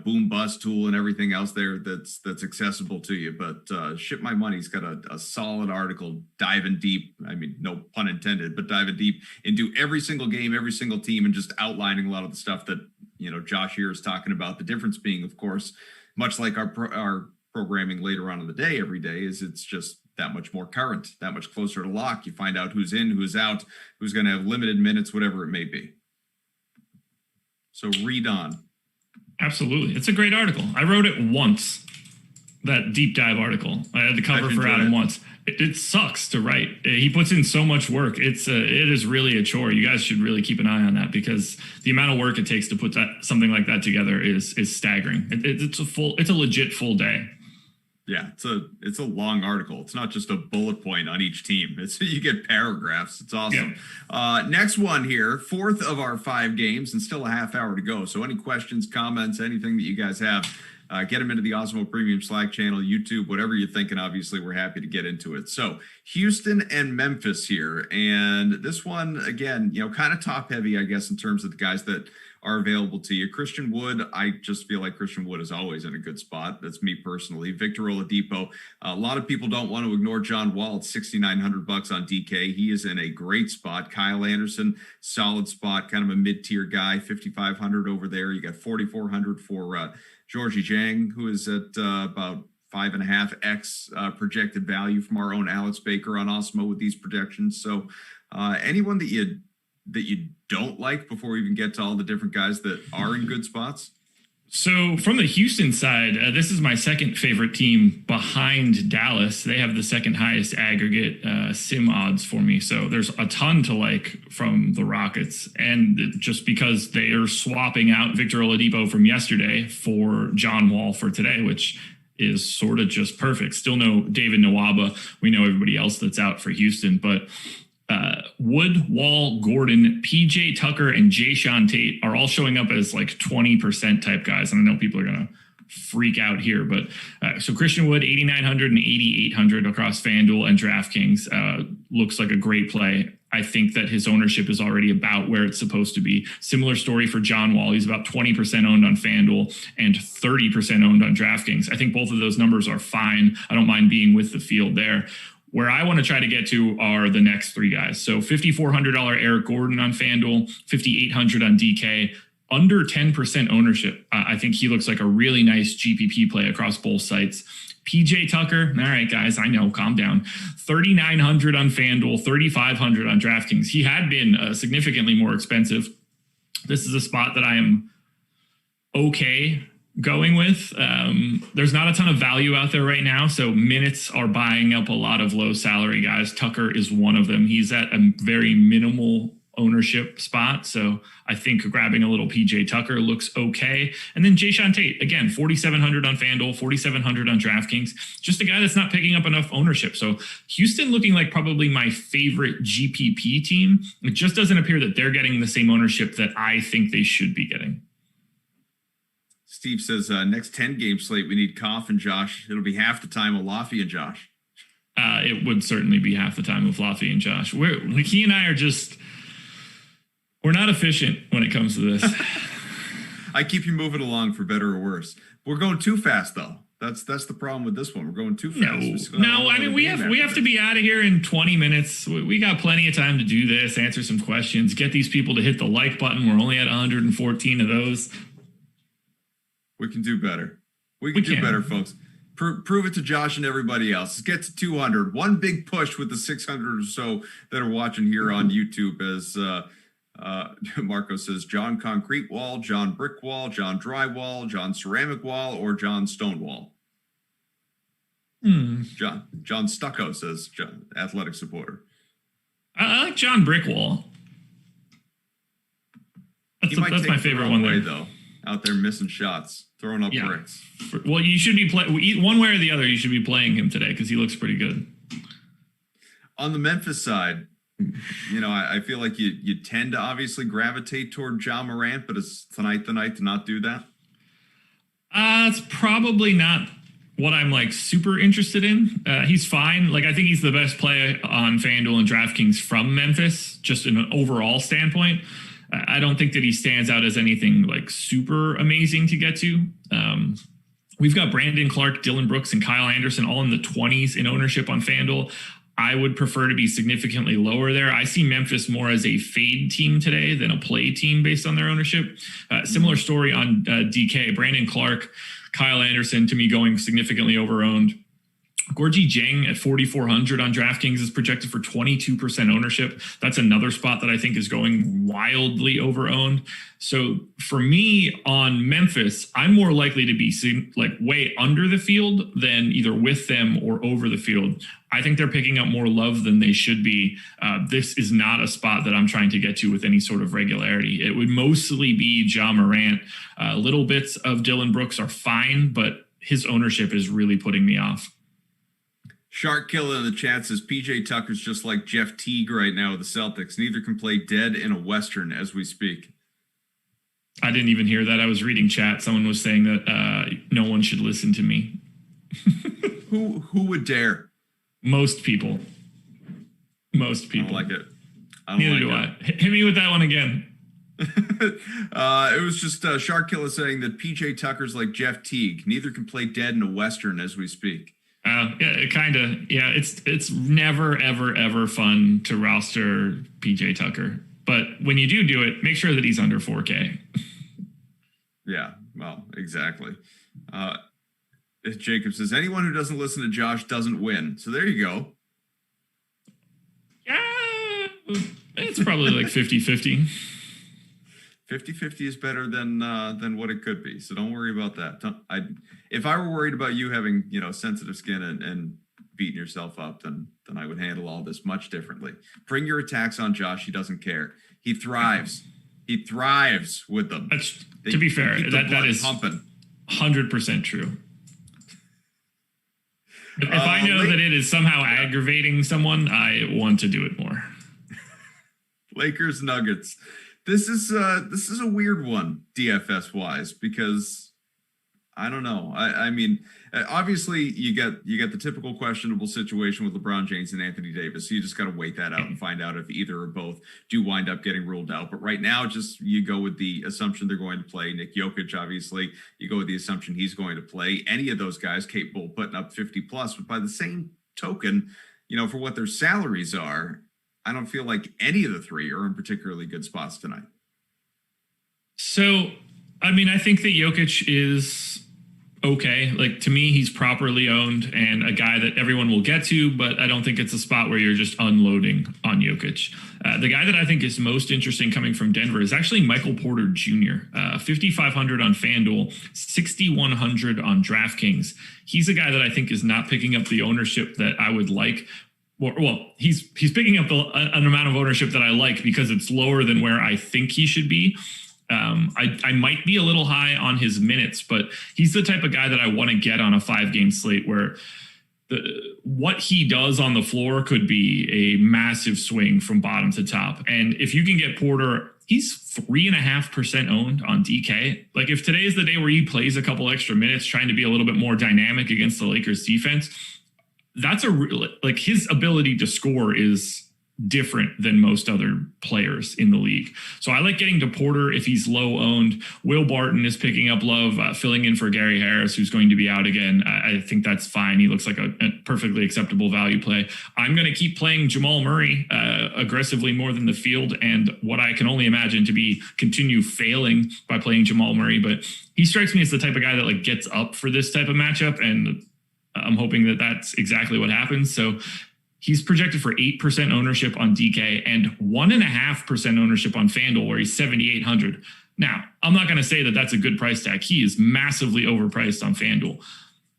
Boom Bust tool and everything else there that's accessible to you. But Ship My Money's got a solid article diving deep. I mean, no pun intended, but diving deep into every single game, every single team, and just outlining a lot of the stuff that Josh here is talking about. The difference being, of course, much like our programming later on in the day every day, is it's just that much more current, that much closer to lock. You find out who's in, who's out, who's going to have limited minutes, whatever it may be. So read on. Absolutely. It's a great article. I wrote it once, that deep dive article. I had the cover for Adam once. It sucks to write. He puts in so much work. It is really a chore. You guys should really keep an eye on that, because the amount of work it takes to put something like that together is staggering. It's a legit full day. Yeah, it's a long article. It's not just a bullet point on each team. You get paragraphs. It's awesome. Yeah. Next one here, fourth of our 5 games, and still a half hour to go. So any questions, comments, anything that you guys have, get them into the Awesemo Premium Slack channel, YouTube, whatever you're thinking. Obviously, we're happy to get into it. So Houston and Memphis here, and this one again, kind of top heavy, I guess, in terms of the guys that are available to you. Christian Wood, I just feel like Christian Wood is always in a good spot. That's me personally. Victor Oladipo. A lot of people don't want to ignore John Wall at $6,900 on DK. He is in a great spot. Kyle Anderson, solid spot, kind of a mid-tier guy, 5,500 over there. You got 4,400 for Georgie Jang, who is at about 5.5x projected value from our own Alex Baker on Awesemo with these projections. So anyone that you don't like before we even get to all the different guys that are in good spots? So from the Houston side, this is my second favorite team behind Dallas. They have the second highest aggregate sim odds for me. So there's a ton to like from the Rockets. And just because they are swapping out Victor Oladipo from yesterday for John Wall for today, which is sort of just perfect. Still no David Nwaba. We know everybody else that's out for Houston, but Wood, Wall, Gordon, PJ Tucker, and Jayshawn Tate are all showing up as like 20% type guys. And I know people are going to freak out here, but so Christian Wood, 8,900 and 8,800 across FanDuel and DraftKings looks like a great play. I think that his ownership is already about where it's supposed to be. Similar story for John Wall. He's about 20% owned on FanDuel and 30% owned on DraftKings. I think both of those numbers are fine. I don't mind being with the field there. Where I want to try to get to are the next 3 guys. So $5,400 Eric Gordon on FanDuel, $5,800 on DK, under 10% ownership. I think he looks like a really nice GPP play across both sites. PJ Tucker, all right, guys, I know, calm down. $3,900 on FanDuel, $3,500 on DraftKings. He had been significantly more expensive. This is a spot that I am okay going with. There's not a ton of value out there right now, so minutes are buying up a lot of low salary guys. Tucker is one of them. He's at a very minimal ownership spot, so I think grabbing a little PJ Tucker looks okay. And then Jayshawn Tate, again, 4,700 on FanDuel, 4,700 on DraftKings. Just a guy that's not picking up enough ownership. So Houston looking like probably my favorite GPP team. It just doesn't appear that they're getting the same ownership that I think they should be getting. Steve says, next 10-game slate, we need Kaufman and Josh. It'll be half the time of Laffy and Josh. It would certainly be half the time of Laffy and Josh. He and I are just, we're not efficient when it comes to this. I keep you moving along for better or worse. We're going too fast, though. That's the problem with this one. We're going too fast. No, I mean, we have to be out of here in 20 minutes. We got plenty of time to do this, answer some questions, get these people to hit the like button. We're only at 114 of those. We can do better. We can do better, folks. Prove it to Josh and everybody else. Let's get to 200. One big push with the 600 or so that are watching here on YouTube as Marco says, John Concrete Wall, John Brick Wall, John Drywall, John Ceramic Wall, or John Stone Wall. John Stucco says, John, athletic supporter. I like John Brickwall. That's my favorite one there. Though. Out there missing shots, throwing up bricks. Well, you should be playing one way or the other. You should be playing him today because he looks pretty good. On the Memphis side, I feel like you tend to obviously gravitate toward Ja Morant, but is tonight the night to not do that? It's probably not what I'm like super interested in. He's fine. Like I think he's the best play on FanDuel and DraftKings from Memphis, just in an overall standpoint. I don't think that he stands out as anything like super amazing to get to. We've got Brandon Clark, Dylan Brooks, and Kyle Anderson all in the 20s in ownership on FanDuel. I would prefer to be significantly lower there. I see Memphis more as a fade team today than a play team based on their ownership. Similar story on DK. Brandon Clark, Kyle Anderson, to me, going significantly overowned. Gorgie Jang at 4,400 on DraftKings is projected for 22% ownership. That's another spot that I think is going wildly overowned. So for me on Memphis, I'm more likely to be like way under the field than either with them or over the field. I think they're picking up more love than they should be. This is not a spot that I'm trying to get to with any sort of regularity. It would mostly be Ja Morant. Little bits of Dylan Brooks are fine, but his ownership is really putting me off. Shark Killer in the chat says PJ Tucker's just like Jeff Teague right now with the Celtics. Neither can play dead in a Western as we speak. I didn't even hear that. I was reading chat. Someone was saying that no one should listen to me. Who would dare? Most people. Most people. I don't like it. Neither do I. Hit me with that one again. It was just Shark Killer saying that PJ Tucker's like Jeff Teague. Neither can play dead in a Western as we speak. Yeah, kind of. Yeah, it's never, ever, ever fun to roster PJ Tucker. But when you do it, make sure that he's under 4K. Yeah, well, exactly. Jacob says, anyone who doesn't listen to Josh doesn't win. So there you go. Yeah, it's probably like 50-50. 50-50 is better than what it could be. So don't worry about that. If I were worried about you having, sensitive skin and beating yourself up, then I would handle all this much differently. Bring your attacks on Josh. He doesn't care. He thrives. He thrives with them. To be fair, that is pumping. 100% true. If I know that it is somehow aggravating someone, I want to do it more. Lakers Nuggets. This is a weird one DFS wise because I don't know. I mean, obviously you get the typical questionable situation with LeBron James and Anthony Davis. So you just got to wait that out and find out if either or both do wind up getting ruled out. But right now, just you go with the assumption they're going to play. Nick Jokic, obviously, you go with the assumption he's going to play. Any of those guys capable of putting up 50 plus. But by the same token, for what their salaries are, I don't feel like any of the three are in particularly good spots tonight. So, I mean, I think that Jokic is okay. Like, to me, he's properly owned and a guy that everyone will get to, but I don't think it's a spot where you're just unloading on Jokic. The guy that I think is most interesting coming from Denver is actually Michael Porter Jr., 5,500 on FanDuel, 6,100 on DraftKings. He's a guy that I think is not picking up the ownership that I would like. Well, he's picking up an amount of ownership that I like because it's lower than where I think he should be. I might be a little high on his minutes, but he's the type of guy that I want to get on a 5-game slate where what he does on the floor could be a massive swing from bottom to top. And if you can get Porter, he's 3.5% owned on DK. Like if today is the day where he plays a couple extra minutes trying to be a little bit more dynamic against the Lakers defense, that's like his ability to score is different than most other players in the league. So I like getting to Porter if he's low owned. Will Barton is picking up love, filling in for Gary Harris, who's going to be out again. I think that's fine. He looks like a perfectly acceptable value play. I'm going to keep playing Jamal Murray aggressively more than the field, and what I can only imagine to be continue failing by playing Jamal Murray. But he strikes me as the type of guy that like gets up for this type of matchup, and I'm hoping that that's exactly what happens. So he's projected for 8% ownership on DK and 1.5% ownership on FanDuel, where he's 7,800. Now, I'm not going to say that that's a good price tag. He is massively overpriced on FanDuel.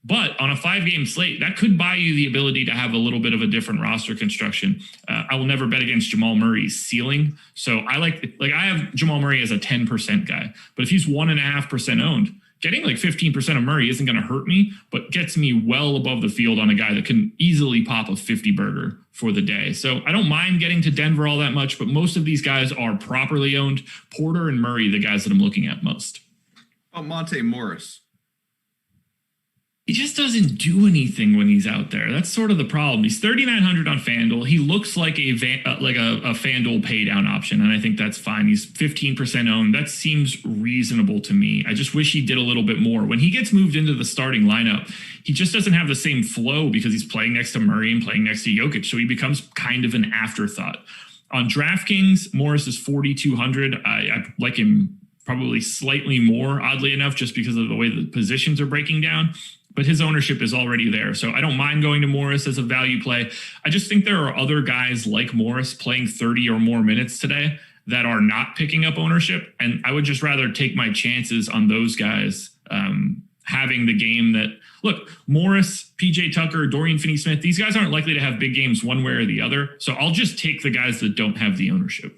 But on a 5-game slate, that could buy you the ability to have a little bit of a different roster construction. I will never bet against Jamal Murray's ceiling. So I I have Jamal Murray as a 10% guy. But if he's 1.5% owned, getting like 15% of Murray isn't going to hurt me, but gets me well above the field on a guy that can easily pop a 50 burger for the day. So I don't mind getting to Denver all that much, but most of these guys are properly owned. Porter and Murray, the guys that I'm looking at most. Oh, Monte Morris. He just doesn't do anything when he's out there. That's sort of the problem. He's 3,900 on FanDuel. He looks like a FanDuel pay down option, and I think that's fine. He's 15% owned. That seems reasonable to me. I just wish he did a little bit more. When he gets moved into the starting lineup, he just doesn't have the same flow because he's playing next to Murray and playing next to Jokic, so he becomes kind of an afterthought. On DraftKings, Morris is 4,200. I like him probably slightly more, oddly enough, just because of the way the positions are breaking down. But his ownership is already there. So I don't mind going to Morris as a value play. I just think there are other guys like Morris playing 30 or more minutes today that are not picking up ownership. And I would just rather take my chances on those guys having the game that, look, Morris, PJ Tucker, Dorian Finney-Smith, these guys aren't likely to have big games one way or the other. So I'll just take the guys that don't have the ownership.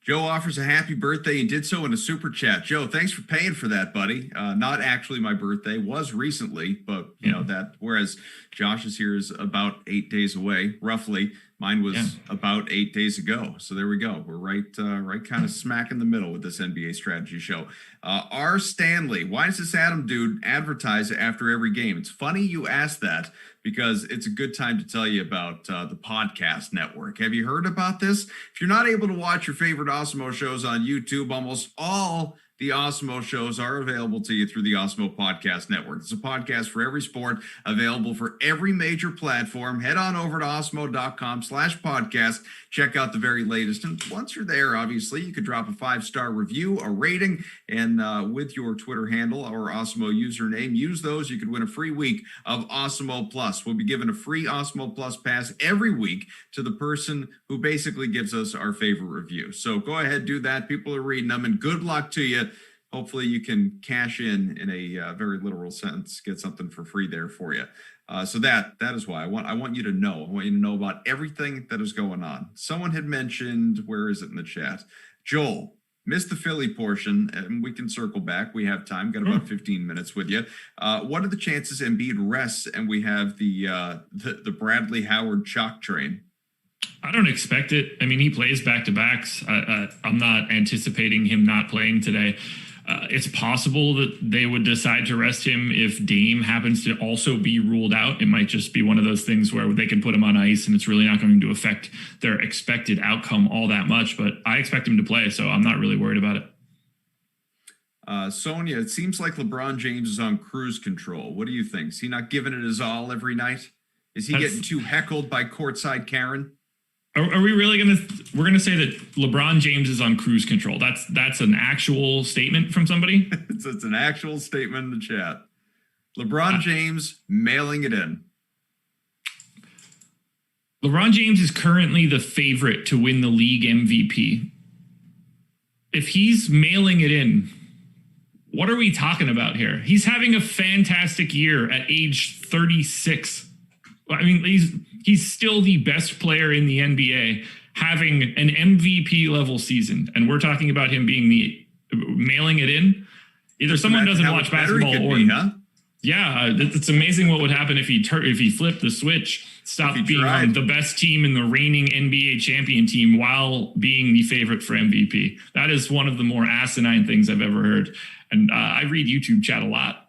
Joe offers a happy birthday and did so in a super chat. Joe, thanks for paying for that, buddy. Not actually my birthday, was recently, but you know that. Whereas Josh's here is about 8 days away, roughly. Mine was about 8 days ago. So there we go. We're right kind of smack in the middle with this NBA strategy show. R. Stanley, why does this Adam dude advertise after every game? It's funny you asked that, because it's a good time to tell you about the podcast network. Have you heard about this? If you're not able to watch your favorite Awesemo shows on YouTube, almost all the Awesemo shows are available to you through the Awesemo Podcast Network. It's a podcast for every sport, available for every major platform. Head on over to awesemo.com/podcast. Check out the very latest. And once you're there, obviously, you could drop a 5-star review, a rating, and with your Twitter handle or Awesemo username, use those. You could win a free week of Awesemo Plus. We'll be giving a free Awesemo Plus pass every week to the person who basically gives us our favorite review. So go ahead, do that. People are reading them, and good luck to you. Hopefully you can cash in a very literal sense, get something for free there for you. So that is why I want you to know. I want you to know about everything that is going on. Someone had mentioned, where is it in the chat? Joel, missed the Philly portion, and we can circle back. We have time. Got about 15 minutes with you. What are the chances Embiid rests and we have the Bradley Howard chalk train? I don't expect it. I mean, he plays back-to-backs. I'm not anticipating him not playing today. It's possible that they would decide to rest him if Dame happens to also be ruled out. It might just be one of those things where they can put him on ice and it's really not going to affect their expected outcome all that much. But I expect him to play, so I'm not really worried about it. Sonia, it seems like LeBron James is on cruise control. What do you think? Is he not giving it his all every night? Is he getting too heckled by courtside Karen? Are we really we're going to say that LeBron James is on cruise control? That's an actual statement from somebody? It's an actual statement in the chat. LeBron James mailing it in. LeBron James is currently the favorite to win the league MVP. If he's mailing it in, what are we talking about here? He's having a fantastic year at age 36. I mean, he's still the best player in the NBA, having an MVP level season, and we're talking about him being mailing it in. Either someone doesn't watch basketball, or yeah, it's amazing what would happen if he flipped the switch, stopped being on the best team in the reigning NBA champion team while being the favorite for MVP. That is one of the more asinine things I've ever heard, and I read YouTube chat a lot.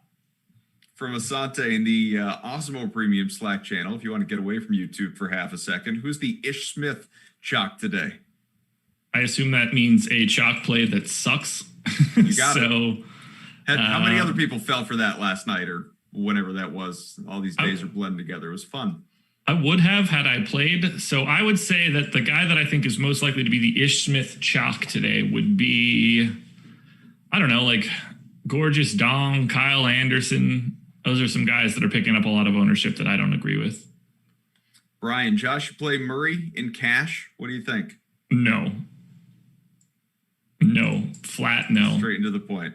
From Asante in the Awesemo Premium Slack channel, if you want to get away from YouTube for half a second, who's the Ish Smith chalk today? I assume that means a chalk play that sucks. You got it. How many other people fell for that last night or whenever that was? All these days are blending together. It was fun. I would have had I played. So I would say that the guy that I think is most likely to be the Ish Smith chalk today would be, I don't know, like Gorgeous Dong, Kyle Anderson. Those are some guys that are picking up a lot of ownership that I don't agree with. Brian, Josh, you play Murray in cash. What do you think? No. Flat no. Straight into the point.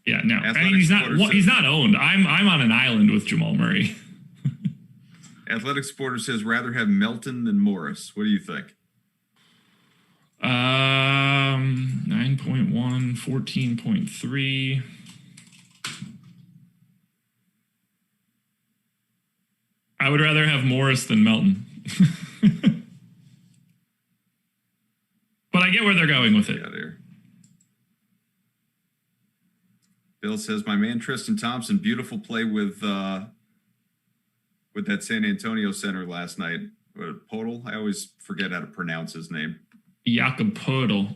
Yeah, no. I mean, he's not owned. I'm on an island with Jamal Murray. Athletic Supporter says rather have Melton than Morris. What do you think? 9.1, 14.3. I would rather have Morris than Melton. But I get where they're going with it. Bill says, my man Tristan Thompson, beautiful play with that San Antonio center last night. Podol? I always forget how to pronounce his name. Jakob Podol.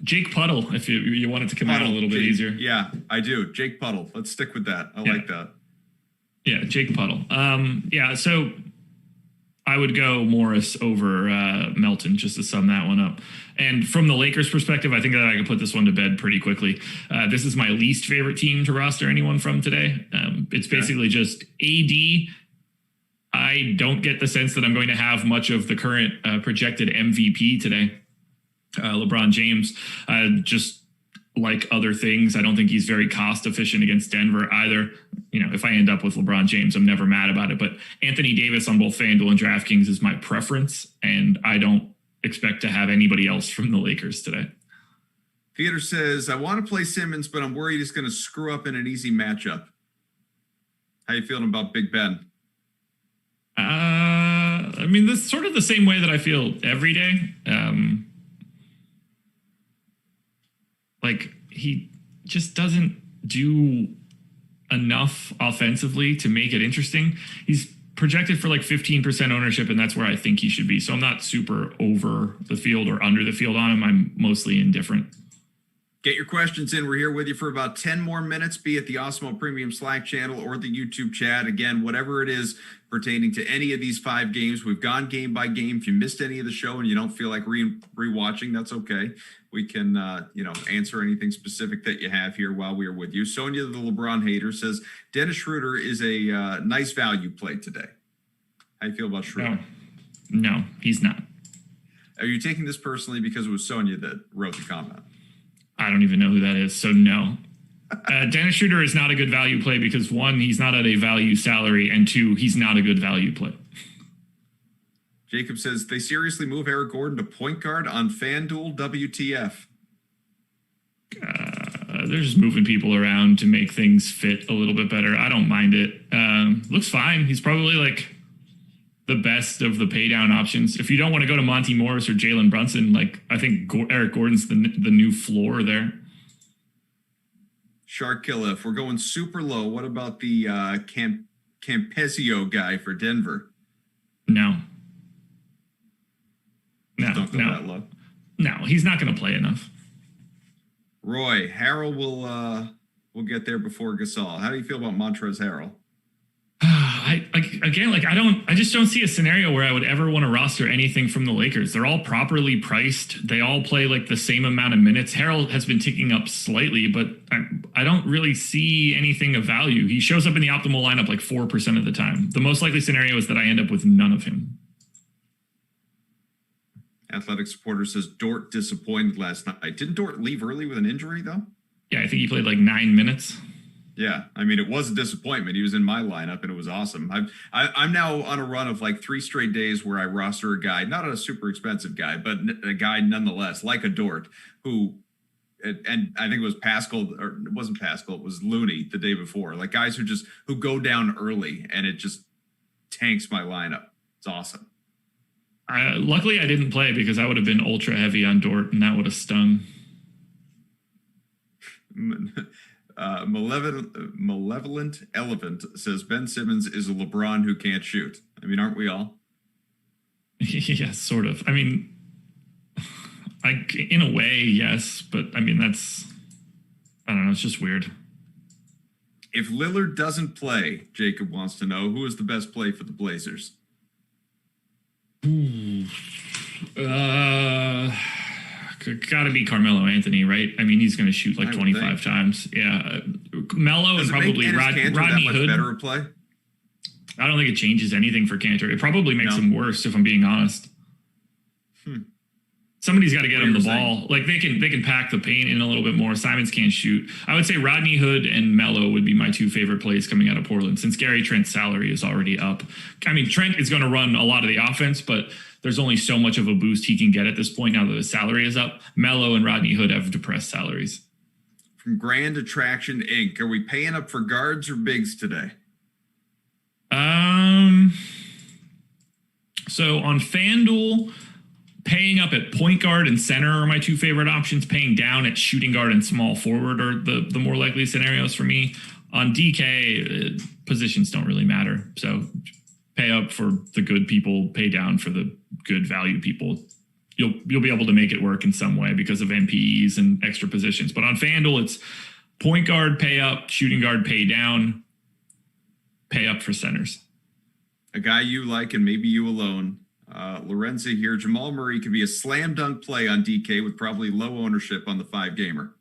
Jake Puddle, if you want it to come out a little bit easier. Yeah, I do. Jake Puddle. Let's stick with that. I like that. Yeah, Jake Puddle. So I would go Morris over Melton just to sum that one up. And from the Lakers' perspective, I think that I can put this one to bed pretty quickly. This is my least favorite team to roster anyone from today. It's basically just AD. I don't get the sense that I'm going to have much of the current projected MVP today. LeBron James, just like other things, I don't think he's very cost efficient against Denver either. If I end up with LeBron James, I'm never mad about it. But Anthony Davis on both FanDuel and DraftKings is my preference, and I don't expect to have anybody else from the Lakers today. Peter says, I want to play Simmons, but I'm worried he's going to screw up in an easy matchup. How you feeling about Big Ben? This is sort of the same way that I feel every day. He just doesn't do enough offensively to make it interesting. He's projected for 15% ownership, and that's where I think he should be. So I'm not super over the field or under the field on him. I'm mostly indifferent. Get your questions in. We're here with you for about 10 more minutes, be it the Awesemo Premium Slack channel or the YouTube chat. Again, whatever it is pertaining to any of these 5 games, we've gone game by game. If you missed any of the show and you don't feel like rewatching, that's okay. We can, answer anything specific that you have here while we are with you. Sonia, the LeBron hater, says Dennis Schroeder is a nice value play today. How do you feel about Schroeder? No, he's not. Are you taking this personally because it was Sonia that wrote the comment? I don't even know who that is, so no. Dennis Schroeder is not a good value play because 1, he's not at a value salary, and 2, he's not a good value play. Jacob says, they seriously move Eric Gordon to point guard on FanDuel WTF. They're just moving people around to make things fit a little bit better. I don't mind it. Looks fine. He's probably the best of the pay down options. If you don't want to go to Monty Morris or Jalen Brunson, I think Eric Gordon's the new floor there. Shark Killer, if we're going super low, what about the Campesio guy for Denver? No, he's not going to play enough. Roy, Harrell will get there before Gasol. How do you feel about Montrezl Harrell? I just don't see a scenario where I would ever want to roster anything from the Lakers. They're all properly priced. They all play the same amount of minutes. Harrell has been ticking up slightly, but I don't really see anything of value. He shows up in the optimal lineup 4% of the time. The most likely scenario is that I end up with none of him. Athletic Supporter says Dort disappointed last night. Didn't Dort leave early with an injury, though? Yeah, I think he played 9 minutes. Yeah, it was a disappointment. He was in my lineup, and it was awesome. I'm now on a run of 3 straight days where I roster a guy, not a super expensive guy, but a guy nonetheless, like a Dort, who, and I think it was Pascal, or it wasn't Pascal, it was Looney the day before. Guys who go down early, and it just tanks my lineup. It's awesome. Luckily, I didn't play because I would have been ultra heavy on Dort, and that would have stung. Malevolent Elephant says Ben Simmons is a LeBron who can't shoot. Aren't we all? Yeah, sort of. In a way, yes, but that's, I don't know, it's just weird. If Lillard doesn't play, Jacob wants to know, who is the best play for the Blazers? Got to be Carmelo Anthony, right? He's going to shoot 25 times. Yeah. Melo and probably Rodney Hood. Better a play? I don't think it changes anything for Cantor. It probably makes him worse, if I'm being honest. Somebody's got to get him the ball. They can pack the paint in a little bit more. Simons can't shoot. I would say Rodney Hood and Melo would be my 2 favorite plays coming out of Portland, since Gary Trent's salary is already up. Trent is going to run a lot of the offense, but there's only so much of a boost he can get at this point now that his salary is up. Melo and Rodney Hood have depressed salaries. From Grand Attraction Inc., are we paying up for guards or bigs today? So on FanDuel, Paying up at point guard and center are my two favorite options. Paying down at shooting guard and small forward are the more likely scenarios for me. On DK, positions don't really matter. So pay up for the good people, pay down for the good value people. You'll be able to make it work in some way because of MPEs and extra positions. But on FanDuel, it's point guard, pay up, shooting guard, pay down, pay up for centers. A guy you like, and maybe you alone, Lorenzo here. Jamal Murray could be a slam dunk play on DK with probably low ownership on the 5-gamer.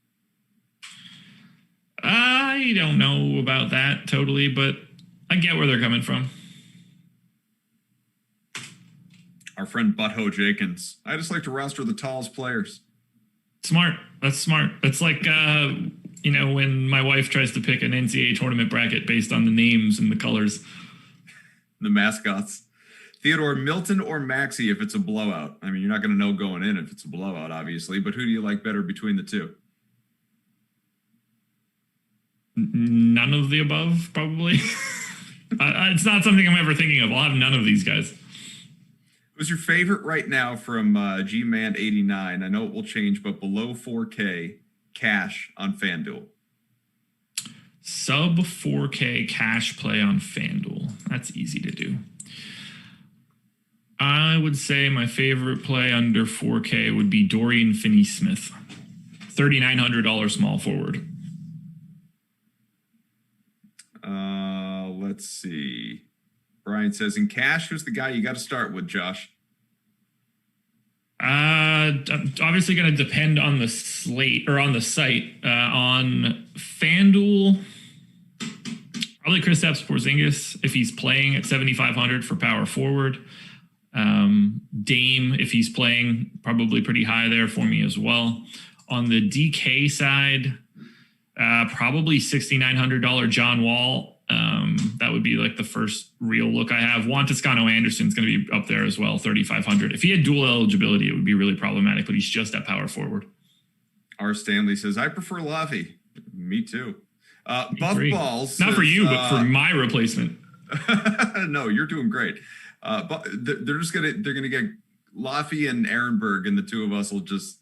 I don't know about that totally, but I get where they're coming from. Our friend Butthole Jenkins. I just like to roster the tallest players. Smart. That's smart. That's like, when my wife tries to pick an NCAA tournament bracket based on the names and the colors. The mascots. Theodore, Milton or Maxey if it's a blowout? I mean, you're not going to know going in if it's a blowout, obviously, but who do you like better between the two? None of the above, probably. It's not something I'm ever thinking of. I'll have none of these guys. Who's your favorite right now from G-Man89? I know it will change, but below 4K cash on FanDuel. Sub 4K cash play on FanDuel. That's easy to do. I would say my favorite play under 4K would be Dorian Finney-Smith. $3,900 small forward. Let's see. Brian says, in cash, who's the guy you got to start with, Josh? Obviously going to depend on the slate or on the site. On FanDuel, probably Kristaps Porzingis if he's playing at 7,500 for power forward. Dame if he's playing, probably pretty high there for me as well. On the DK side, probably $6,900 John Wall. That would be like the first real look I have. Juan Toscano Anderson's going to be up there as well, 3,500. If he had dual eligibility, it would be really problematic, but he's just at power forward. R. Stanley says, I prefer Lavi. Me too. Buff Balls. Not for you, but for my replacement. No, you're doing great. But they're going to get Laffy and Ehrenberg, and the two of us will just,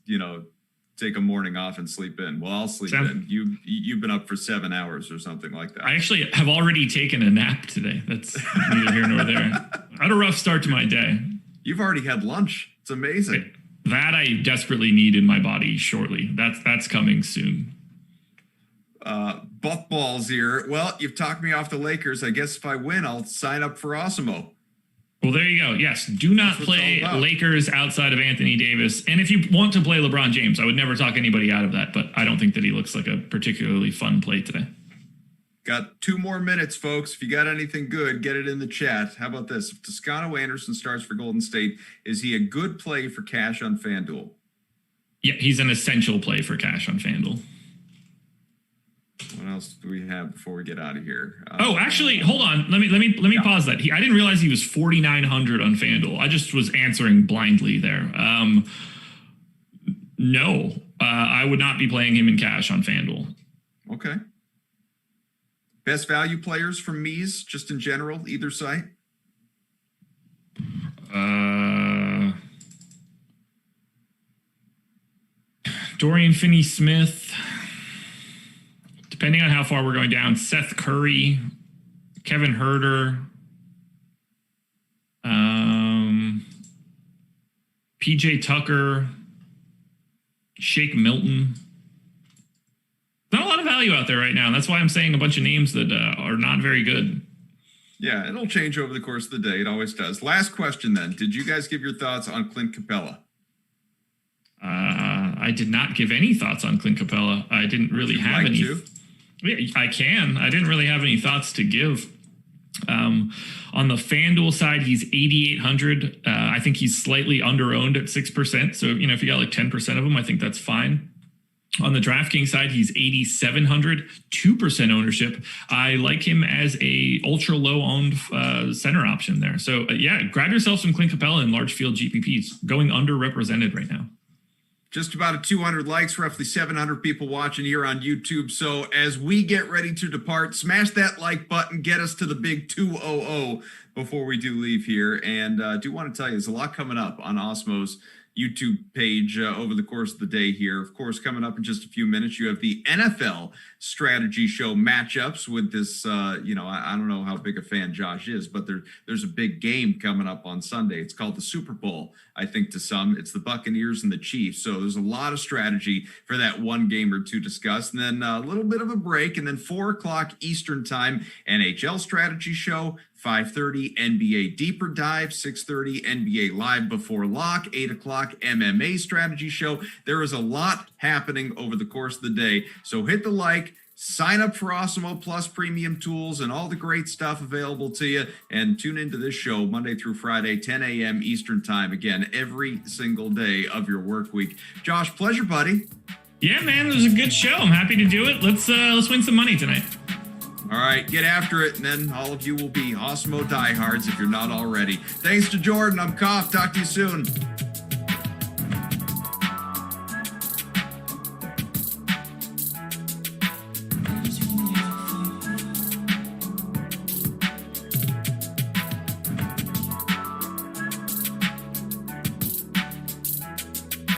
take a morning off and sleep in. Well, I'll sleep in. You've been up for 7 hours or something like that. I actually have already taken a nap today. That's neither here nor there. I had a rough start to my day. You've already had lunch. It's amazing. That I desperately need in my body shortly. That's coming soon. Buff Balls here. Well, you've talked me off the Lakers. I guess if I win, I'll sign up for Awesemo. Well, there you go. Yes, do not play Lakers outside of Anthony Davis. And if you want to play LeBron James, I would never talk anybody out of that, but I don't think that he looks like a particularly fun play today. Got 2 more minutes, folks. If you got anything good, get it in the chat. How about this? If Toscano Anderson starts for Golden State, is he a good play for cash on FanDuel? Yeah, he's an essential play for cash on FanDuel. What else do we have before we get out of here? Actually, hold on. Let me pause that. I didn't realize he was 4,900 on FanDuel. I just was answering blindly there. No, I would not be playing him in cash on FanDuel. Okay. Best value players from Mies, just in general, either site? Dorian Finney-Smith. Depending on how far we're going down, Seth Curry, Kevin Herter, PJ Tucker, Shake Milton. Not a lot of value out there right now. And that's why I'm saying a bunch of names that are not very good. Yeah, it'll change over the course of the day. It always does. Last question then. Did you guys give your thoughts on Clint Capella? I did not give any thoughts on Clint Capella. I didn't really have any. I can. I didn't really have any thoughts to give. On the FanDuel side, he's 8,800. I think he's slightly under-owned at 6%. So, if you got like 10% of him, I think that's fine. On the DraftKings side, he's 8,700, 2% ownership. I like him as a ultra low owned center option there. So grab yourself some Clint Capella in large field GPPs, going underrepresented right now. Just about 200 likes, roughly 700 people watching here on YouTube. So as we get ready to depart, smash that like button, get us to the big 200 before we do leave here. And I do want to tell you, there's a lot coming up on Awesemo's YouTube page over the course of the day here. Of course, coming up in just a few minutes, you have the NFL strategy show matchups with this, I don't know how big a fan Josh is, but there's a big game coming up on Sunday. It's called the Super Bowl, I think to some. It's the Buccaneers and the Chiefs. So there's a lot of strategy for that one game or two discussed. And then a little bit of a break. And then 4 o'clock Eastern time, NHL strategy show. 5:30 NBA Deeper Dive, 6:30 NBA Live Before Lock, 8 o'clock MMA strategy show. There is a lot happening over the course of the day. So hit the like, sign up for Awesemo Plus premium tools and all the great stuff available to you. And tune into this show Monday through Friday, 10 a.m. Eastern time. Again, every single day of your work week. Josh, pleasure, buddy. Yeah, man, it was a good show. I'm happy to do it. Let's win some money tonight. All right, get after it, and then all of you will be Awesemo diehards if you're not already. Thanks to Jordan. I'm Kauf. Talk to you soon.